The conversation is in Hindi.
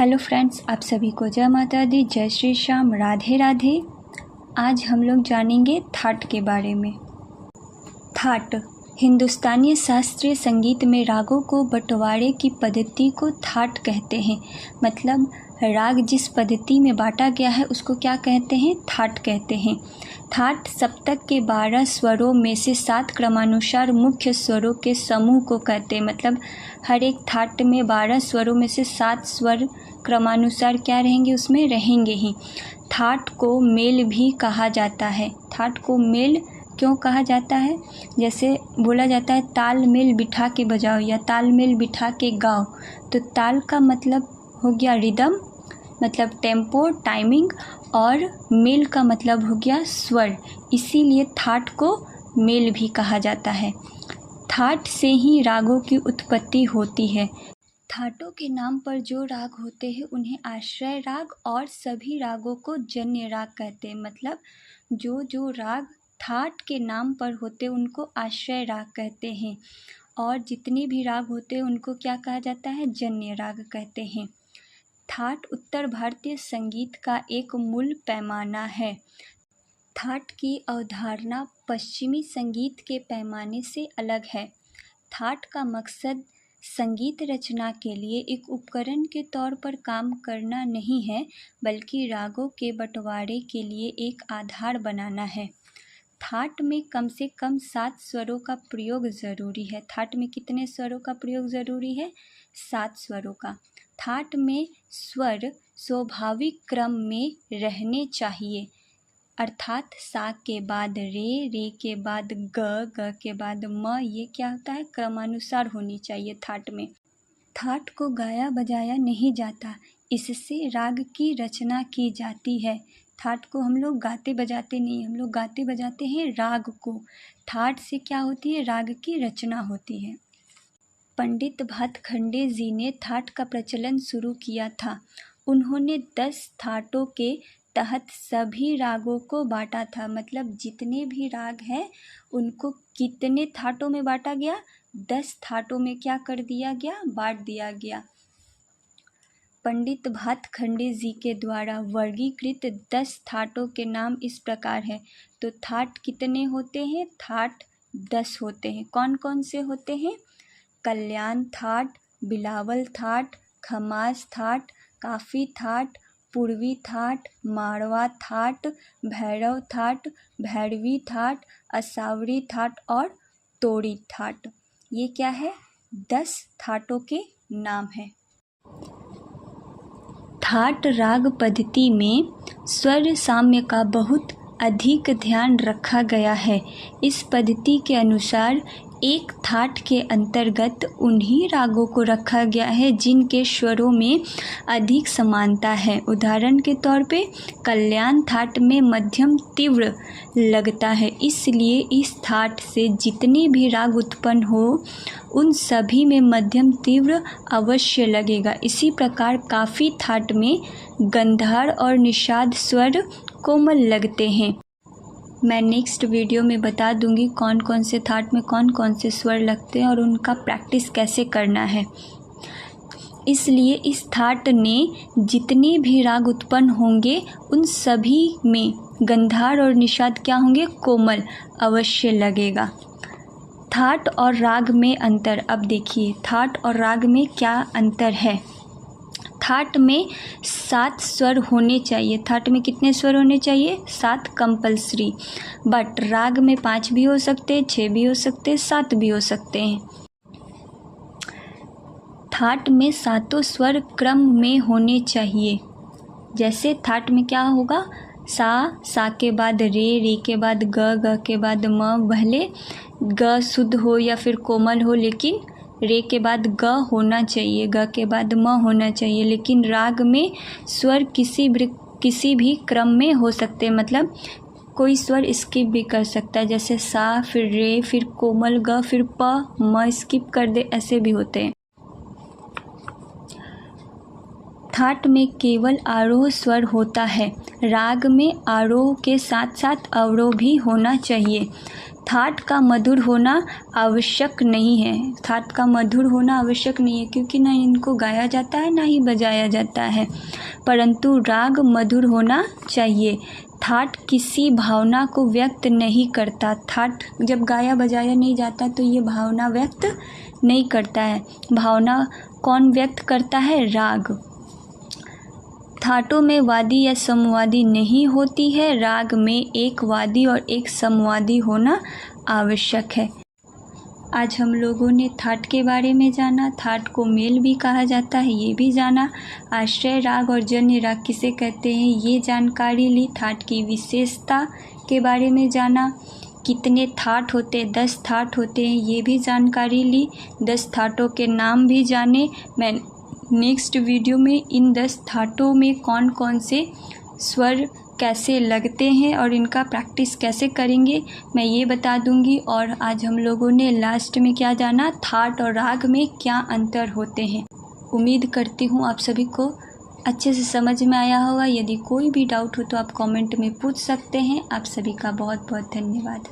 हेलो फ्रेंड्स, आप सभी को जय माता दी, जय श्री श्याम, राधे राधे। आज हम लोग जानेंगे थाट के बारे में। थाट हिंदुस्तानी शास्त्रीय संगीत में रागों को बंटवारे की पद्धति को थाट कहते हैं। मतलब राग जिस पद्धति में बांटा गया है उसको क्या कहते हैं? थाट कहते हैं। थाट सप्तक के 12 स्वरों में से 7 क्रमानुसार मुख्य स्वरों के समूह को कहते हैं। मतलब हर एक थाट में 12 स्वरों में से 7 स्वर क्रमानुसार क्या रहेंगे? उसमें रहेंगे ही। थाट को मेल भी कहा जाता है। थाट को मेल क्यों कहा जाता है? जैसे बोला जाता है तालमेल बिठा के बजाओ या तालमेल बिठा के गाओ। तो ताल का मतलब हो गया रिदम, मतलब टेम्पो, टाइमिंग, और मेल का मतलब हो गया स्वर। इसीलिए थाट को मेल भी कहा जाता है। थाट से ही रागों की उत्पत्ति होती है। थाटों के नाम पर जो राग होते हैं उन्हें आश्रय राग और सभी रागों को जन्य राग कहते हैं। मतलब जो राग थाट के नाम पर होते हैं उनको आश्रय राग कहते हैं, और जितने भी राग होते हैं उनको क्या कहा जाता है? जन्य राग कहते हैं। थाट उत्तर भारतीय संगीत का एक मूल पैमाना है। थाट की अवधारणा पश्चिमी संगीत के पैमाने से अलग है। थाट का मकसद संगीत रचना के लिए एक उपकरण के तौर पर काम करना नहीं है, बल्कि रागों के बंटवारे के लिए एक आधार बनाना है। थाट में कम से कम 7 स्वरों का प्रयोग ज़रूरी है। थाट में कितने स्वरों का प्रयोग ज़रूरी है? 7 स्वरों का। थाट में स्वर स्वाभाविक क्रम में रहने चाहिए, अर्थात सा के बाद रे, रे के बाद ग, ग के बाद म। ये क्या होता है? क्रमानुसार होनी चाहिए थाट में। थाट को गाया बजाया नहीं जाता, इससे राग की रचना की जाती है। थाट को हम लोग गाते बजाते नहीं, हम लोग गाते बजाते हैं राग को। थाट से क्या होती है? राग की रचना होती है। पंडित भातखंडे जी ने थाट का प्रचलन शुरू किया था। उन्होंने 10 थाटों के तहत सभी रागों को बांटा था। मतलब जितने भी राग हैं उनको कितने थाटों में बांटा गया? 10 थाटों में क्या कर दिया गया? बांट दिया गया। पंडित भातखंडे जी के द्वारा वर्गीकृत 10 थाटों के नाम इस प्रकार है। तो थाट कितने होते हैं? थाट 10 होते हैं। कौन कौन से होते हैं? कल्याण थाट, बिलावल थाट, खमास थाट, काफी थाट, पूर्वी थाट, मारवा थाट, भैरव थाट, भैरवी थाट, असावरी थाट और तोड़ी थाट। ये क्या है? 10 थाटों के नाम हैं। थाट राग पद्धति में स्वर साम्य का बहुत अधिक ध्यान रखा गया है। इस पद्धति के अनुसार एक थाट के अंतर्गत उन्हीं रागों को रखा गया है जिनके स्वरों में अधिक समानता है। उदाहरण के तौर पे कल्याण थाट में मध्यम तीव्र लगता है, इसलिए इस थाट से जितने भी राग उत्पन्न हो उन सभी में मध्यम तीव्र अवश्य लगेगा। इसी प्रकार काफी थाट में गंधार और निषाद स्वर कोमल लगते हैं। मैं नेक्स्ट वीडियो में बता दूंगी कौन कौन से थाट में कौन कौन से स्वर लगते हैं और उनका प्रैक्टिस कैसे करना है। इसलिए इस थाट ने जितने भी राग उत्पन्न होंगे उन सभी में गंधार और निषाद क्या होंगे? कोमल अवश्य लगेगा। थाट और राग में अंतर। अब देखिए थाट और राग में क्या अंतर है। थाट में 7 स्वर होने चाहिए। थाट में कितने स्वर होने चाहिए? 7 कंपल्सरी। बट राग में 5 भी हो सकते हैं, 6 भी हो सकते हैं, 7 भी हो सकते हैं। थाट में 7 स्वर क्रम में होने चाहिए। जैसे थाट में क्या होगा? सा के बाद रे, रे के बाद ग, ग के बाद म। भले ग शुद्ध हो या फिर कोमल हो, लेकिन रे के बाद ग होना चाहिए, ग के बाद म होना चाहिए। लेकिन राग में स्वर किसी भी क्रम में हो सकते हैं। मतलब कोई स्वर स्किप भी कर सकता है, जैसे सा, फिर रे, फिर कोमल ग, फिर प, म स्किप कर दे, ऐसे भी होते हैं। थाट में केवल आरोह स्वर होता है। राग में आरोह के साथ साथ अवरोह भी होना चाहिए। थाट का मधुर होना आवश्यक नहीं है। थाट का मधुर होना आवश्यक नहीं है क्योंकि ना इनको गाया जाता है ना ही बजाया जाता है, परंतु राग मधुर होना चाहिए। थाट किसी भावना को व्यक्त नहीं करता। थाट जब गाया बजाया नहीं जाता तो ये भावना व्यक्त नहीं करता है। भावना कौन व्यक्त करता है? राग। थाटों में वादी या समवादी नहीं होती है। राग में एक वादी और एक समवादी होना आवश्यक है। आज हम लोगों ने थाट के बारे में जाना। थाट को मेल भी कहा जाता है, ये भी जाना। आश्रय राग और जन्य राग किसे कहते हैं, ये जानकारी ली। थाट की विशेषता के बारे में जाना। कितने थाट होते, 10 थाट होते हैं, ये भी जानकारी ली। 10 थाटों के नाम भी जाने। मैं नेक्स्ट वीडियो में इन 10 थाटों में कौन कौन से स्वर कैसे लगते हैं और इनका प्रैक्टिस कैसे करेंगे मैं ये बता दूंगी। और आज हम लोगों ने लास्ट में क्या जाना, थाट और राग में क्या अंतर होते हैं। उम्मीद करती हूँ आप सभी को अच्छे से समझ में आया होगा। यदि कोई भी डाउट हो तो आप कमेंट में पूछ सकते हैं। आप सभी का बहुत बहुत धन्यवाद।